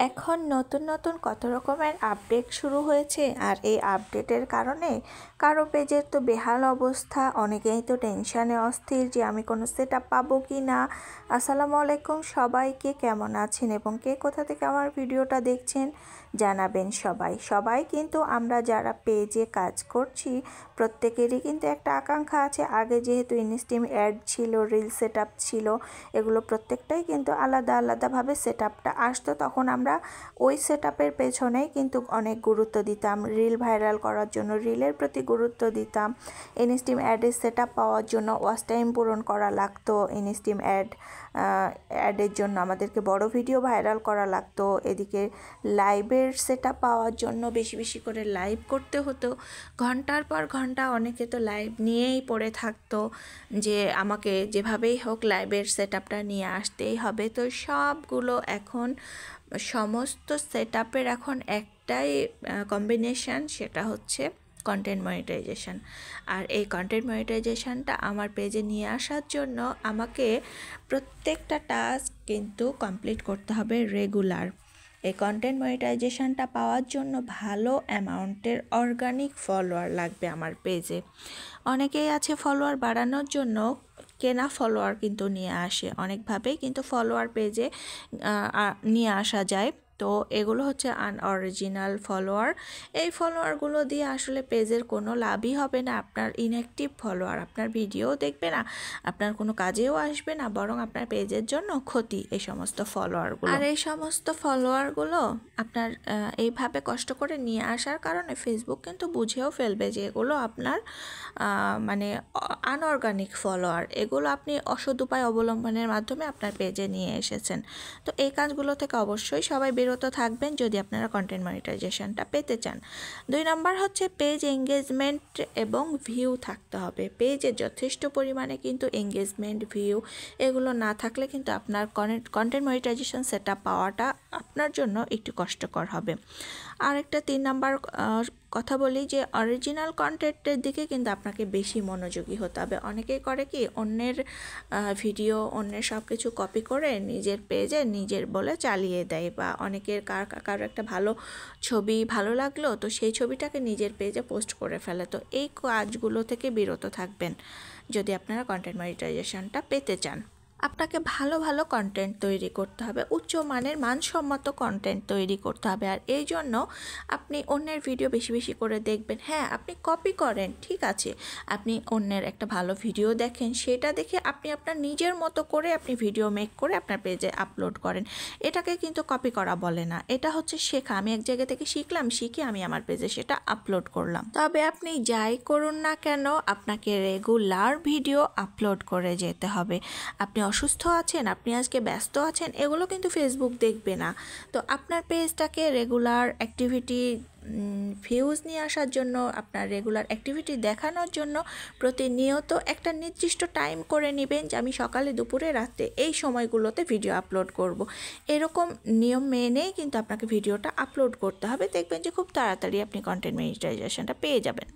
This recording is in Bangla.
এখন নতুন নতুন কত রকমের আপডেট শুরু হয়েছে, আর এই আপডেটের কারণে কারো পেজের তো বেহাল অবস্থা, অনেকেই তো টেনশানে অস্থির যে আমি কোনো সেটআপ পাবো কি না। আসসালামু আলাইকুম, সবাইকে কেমন আছেন এবং কে কোথা থেকে আমার ভিডিওটা দেখছেন জানাবেন। সবাই কিন্তু আমরা যারা পেজে কাজ করছি প্রত্যেকেরই কিন্তু একটা আকাঙ্ক্ষা আছে। আগে যেহেতু ইনস্টিম অ্যাড ছিল, রিল সেটআপ ছিল, এগুলো প্রত্যেকটাই কিন্তু আলাদাভাবে সেটআপটা আসতো, তখন আমরা ওই সেটআপের পেছনেই কিন্তু অনেক গুরুত্ব দিতাম। রিল ভাইরাল করার জন্য রিলের প্রতি গুরুত্ব দিতাম। ইনস্টিম অ্যাডের সেটআপ পাওয়ার জন্য ওয়াচ টাইম পূরণ করা লাগতো। ইনস্টিম অ্যাডের জন্য আমাদেরকে বড় ভিডিও ভাইরাল করা লাগতো। এদিকে লাইভের সেটআপ পাওয়ার জন্য বেশি করে লাইভ করতে হতো। ঘন্টার পর ঘন্টা অনেকে তো লাইভ নিয়েই পড়ে থাকতো যে আমাকে যেভাবেই হোক লাইভের সেটআপটা নিয়ে আসতেই হবে। তো সবগুলো এখন সমস্ত সেটআপের এখন একটাই কম্বিনেশান, সেটা হচ্ছে কন্টেন্ট মনিটাইজেশন। আর এই কন্টেন্ট মনিটাইজেশনটা আমার পেজে নিয়ে আসার জন্য আমাকে প্রত্যেকটা টাস্ক কিন্তু কমপ্লিট করতে হবে রেগুলার। এই কন্টেন্ট মনিটাইজেশনটা পাওয়ার জন্য ভালো অ্যামাউন্টের অর্গানিক ফলোয়ার লাগবে আমার পেজে। অনেকেই আছে ফলোয়ার বাড়ানোর জন্য কেনা ফলোয়ার কিন্তু নিয়ে আসে, অনেকভাবেই কিন্তু ফলোয়ার পেজে নিয়ে আসা যায়। তো এগুলো হচ্ছে আনঅরিজিনাল ফলোয়ার। এই ফলোয়ারগুলো দিয়ে আসলে পেজের কোনো লাভই হবে না। আপনার ইনঅ্যাক্টিভ ফলোয়ার, আপনার ভিডিও দেখবে না, আপনার কোনো কাজেও আসবে না, বরং আপনার পেজের জন্য ক্ষতি এই সমস্ত ফলোয়ারগুলো। আর এই সমস্ত ফলোয়ারগুলো আপনার এইভাবে কষ্ট করে নিয়ে আসার কারণে ফেসবুক কিন্তু বুঝেও ফেলবে যে এগুলো আপনার মানে আনঅর্গানিক ফলোয়ার, এগুলো আপনি অসৎ উপায় অবলম্বনের মাধ্যমে আপনার পেজে নিয়ে এসেছেন। তো এই কাজগুলো থেকে অবশ্যই সবাই বিরত থাকবেন যদি আপনারা কন্টেন্ট মনিটাইজেশনটা পেতে চান। 2 নম্বর হচ্ছে পেজ এঙ্গেজমেন্ট এবং ভিউ থাকতে হবে। পেজে যথেষ্ট পরিমাণে কিন্তু এঙ্গেজমেন্ট, ভিউ এগুলো না থাকলে কিন্তু আপনার কন্টেন্ট মনিটাইজেশন সেটআপ পাওয়াটা আপনার জন্য একটু কষ্টকর হবে। আর একটা 3 নাম্বার কথা বলি যে অরিজিনাল কন্টেন্টের দিকে কিন্তু আপনাকে বেশি মনোযোগী হতে হবে। অনেকেই করে কি, অন্যের ভিডিও, অন্যের সব কিছু কপি করে নিজের পেজে নিজের বলে চালিয়ে দেয়, বা অনেকের কারো একটা ভালো ছবি ভালো লাগলো তো সেই ছবিটাকে নিজের পেজে পোস্ট করে ফেলে। তো এই কাজগুলো থেকে বিরত থাকবেন যদি আপনারা কন্টেন্ট মনিটাইজেশনটা পেতে চান। আপনাকে ভালো কন্টেন্ট তৈরি করতে হবে, উচ্চমানের মানসম্মত কন্টেন্ট তৈরি করতে হবে। আর এই জন্য আপনি অন্যের ভিডিও বেশি করে দেখবেন। হ্যাঁ, আপনি কপি করেন, ঠিক আছে, আপনি অন্যের একটা ভালো ভিডিও দেখেন, সেটা দেখে আপনি আপনার নিজের মতো করে আপনি ভিডিও মেক করে আপনার পেজে আপলোড করেন। এটাকে কিন্তু কপি করা বলে না, এটা হচ্ছে শেখা। আমি এক জায়গা থেকে শিখলাম, শিখে আমি আমার পেজে সেটা আপলোড করলাম। তবে আপনি যাই করুন না কেন আপনাকে রেগুলার ভিডিও আপলোড করে যেতে হবে। আপনি অসুস্থ আছেন, আপনি আজকে ব্যস্ত আছেন, এগুলো কিন্তু ফেসবুক দেখবে না। তো আপনার পেজটাকে রেগুলার অ্যাক্টিভিটি, ভিউজ নিয়ে আসার জন্য, আপনার রেগুলার অ্যাক্টিভিটি দেখানোর জন্য প্রতিনিয়ত একটা নির্দিষ্ট টাইম করে নেবেন যে আমি সকালে, দুপুরে, রাতে এই সময়গুলোতে ভিডিও আপলোড করব। এরকম নিয়ম মেনেই কিন্তু আপনাকে ভিডিওটা আপলোড করতে হবে। দেখবেন যে খুব তাড়াতাড়ি আপনি কন্টেন্ট মনিটাইজেশনটা পেয়ে যাবেন।